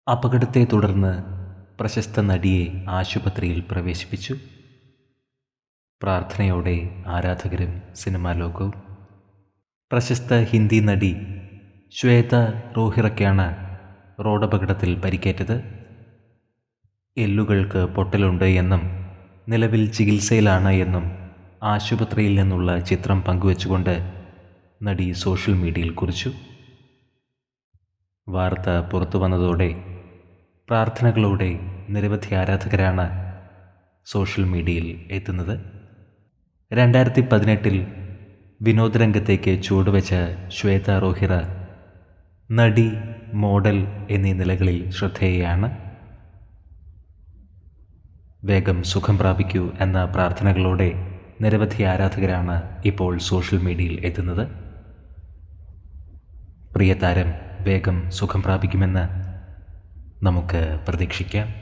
അപകടത്തെ തുടർന്ന് പ്രശസ്ത നടിയെ ആശുപത്രിയിൽ പ്രവേശിപ്പിച്ചു. പ്രാർത്ഥനയോടെ ആരാധകരും സിനിമാ ലോകവും. പ്രശസ്ത ഹിന്ദി നടി ശ്വേത റോഹിറയ്ക്കാണ് റോഡപകടത്തിൽ പരിക്കേറ്റത്. എല്ലുകൾക്ക് പൊട്ടലുണ്ട് എന്നും നിലവിൽ ചികിത്സയിലാണ് എന്നും ആശുപത്രിയിൽ നിന്നുള്ള ചിത്രം പങ്കുവച്ചുകൊണ്ട് നടി സോഷ്യൽ മീഡിയയിൽ കുറിച്ചു. വാർത്ത പുറത്തു വന്നതോടെ പ്രാർത്ഥനകളോടെ നിരവധി ആരാധകരാണ് സോഷ്യൽ മീഡിയയിൽ എത്തുന്നത്. 2018 വിനോദ രംഗത്തേക്ക് ചുവടുവെച്ച ശ്വേത റോഹിറ നടി, മോഡൽ എന്നീ നിലകളിൽ ശ്രദ്ധേയയാണ്. വേഗം സുഖം പ്രാപിക്കൂ എന്ന പ്രാർത്ഥനകളോടെ നിരവധി ആരാധകരാണ് ഇപ്പോൾ സോഷ്യൽ മീഡിയയിൽ എത്തുന്നത്. പ്രിയ താരം വേഗം സുഖം പ്രാപിക്കുമെന്ന് നമുക്ക് പ്രതീക്ഷിക്കാം.